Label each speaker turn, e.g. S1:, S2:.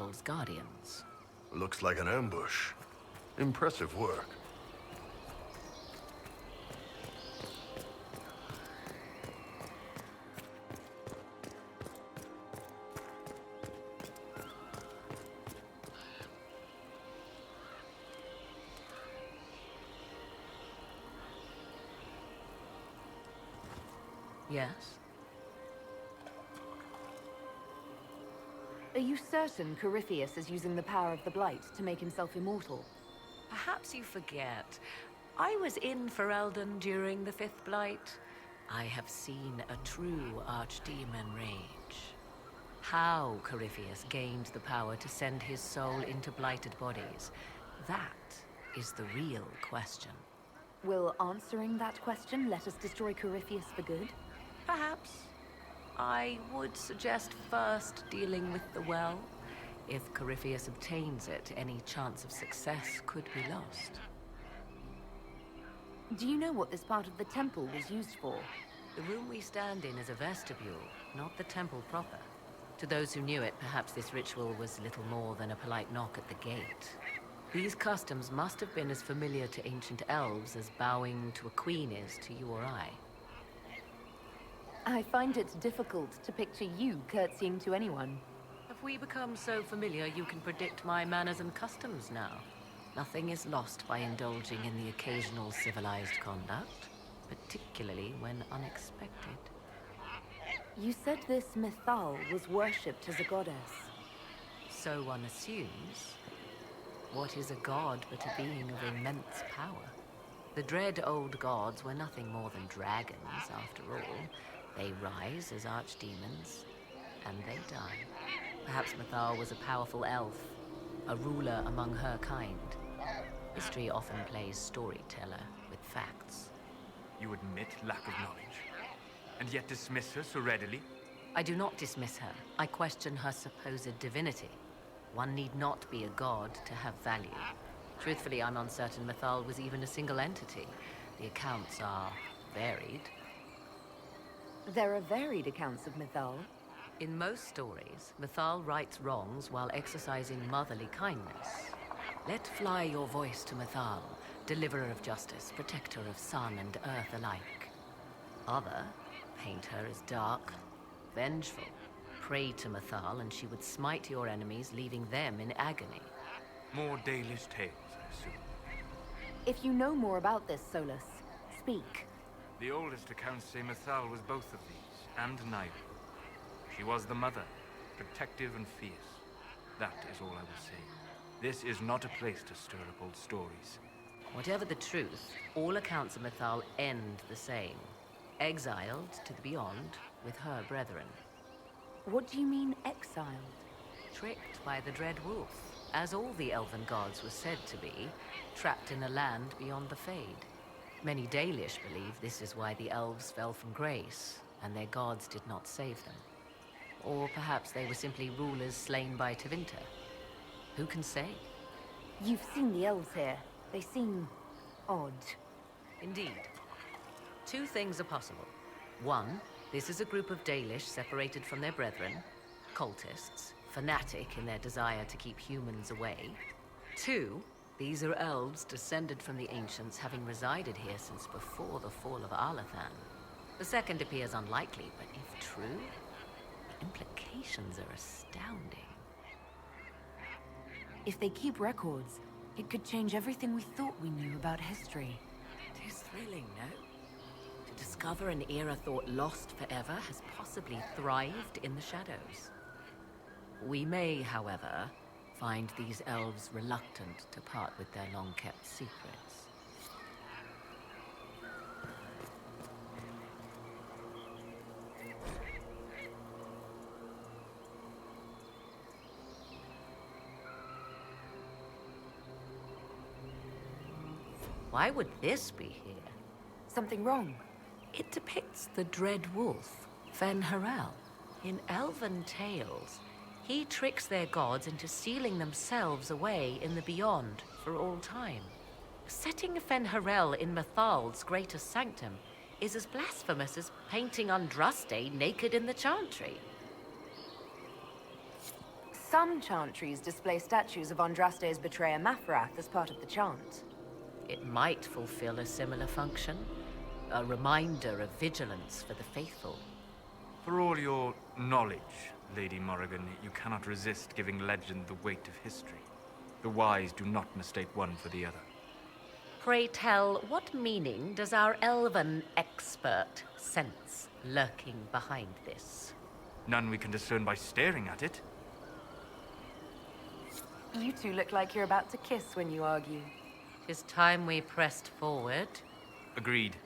S1: Mythal's guardians.
S2: Looks like an ambush. Impressive work.
S1: Yes?
S3: Are you certain Corypheus is using the power of the Blight to make himself immortal?
S1: Perhaps you forget. I was in Ferelden during the Fifth Blight. I have seen a true archdemon rage. How Corypheus gained the power to send his soul into blighted bodies, that is the real question.
S3: Will answering that question let us destroy Corypheus for good?
S1: Perhaps. I would suggest first dealing with the well. If Corypheus obtains it, any chance of success could be lost.
S3: Do you know what this part of the temple was used for?
S1: The room we stand in is a vestibule, not the temple proper. To those who knew it, perhaps this ritual was little more than a polite knock at the gate. These customs must have been as familiar to ancient elves as bowing to a queen is to you or I.
S3: I find it difficult to picture you curtsying to anyone.
S1: Have we become so familiar you can predict my manners and customs now? Nothing is lost by indulging in the occasional civilized conduct, particularly when unexpected.
S3: You said this Mythal was worshipped as a goddess.
S1: So one assumes. What is a god but a being of immense power? The dread old gods were nothing more than dragons, after all. They rise as archdemons, and they die. Perhaps Mythal was a powerful elf, a ruler among her kind. History often plays storyteller with facts.
S4: You admit lack of knowledge, and yet dismiss her so readily?
S1: I do not dismiss her. I question her supposed divinity. One need not be a god to have value. Truthfully, I'm uncertain Mythal was even a single entity. The accounts are varied.
S3: There are varied accounts of Mythal.
S1: In most stories, Mythal rights wrongs while exercising motherly kindness. Let fly your voice to Mythal, deliverer of justice, protector of sun and earth alike. Other paint her as dark, vengeful. Pray to Mythal and she would smite your enemies, leaving them in agony.
S4: More Dalish tales, I assume.
S3: If you know more about this, Solas, speak.
S4: The oldest accounts say Mythal was both of these, and neither. She was the mother, protective and fierce. That is all I will say. This is not a place to stir up old stories.
S1: Whatever the truth, all accounts of Mythal end the same. Exiled to the beyond with her brethren.
S3: What do you mean, exiled?
S1: Tricked by the Dread Wolf, as all the elven gods were said to be, trapped in a land beyond the Fade. Many Dalish believe this is why the elves fell from grace, and their gods did not save them. Or perhaps they were simply rulers slain by Tevinter. Who can say?
S3: You've seen the elves here. They seem odd.
S1: Indeed. Two things are possible. One, this is a group of Dalish separated from their brethren, cultists, fanatic in their desire to keep humans away. Two, these are elves descended from the ancients, having resided here since before the fall of Arlathan. The second appears unlikely, but if true, the implications are astounding.
S3: If they keep records, it could change everything we thought we knew about history.
S1: It is thrilling, no? To discover an era thought lost forever has possibly thrived in the shadows. We may, however, find these elves reluctant to part with their long-kept secrets. Why would this be here?
S3: Something wrong?
S1: It depicts the Dread Wolf, Fen-Harel. In elven tales, he tricks their gods into sealing themselves away in the beyond for all time. Setting Fen-Harel in Mythal's greatest sanctum is as blasphemous as painting Andraste naked in the chantry.
S3: Some chantries display statues of Andraste's betrayer Mafrath as part of the chant.
S1: It might fulfill a similar function. A reminder of vigilance for the faithful.
S4: For all your knowledge, Lady Morrigan, you cannot resist giving legend the weight of history. The wise do not mistake one for the other.
S1: Pray tell, what meaning does our elven expert sense lurking behind this?
S4: None we can discern by staring at it.
S3: You two look like you're about to kiss when you argue.
S1: 'Tis time we pressed forward.
S4: Agreed.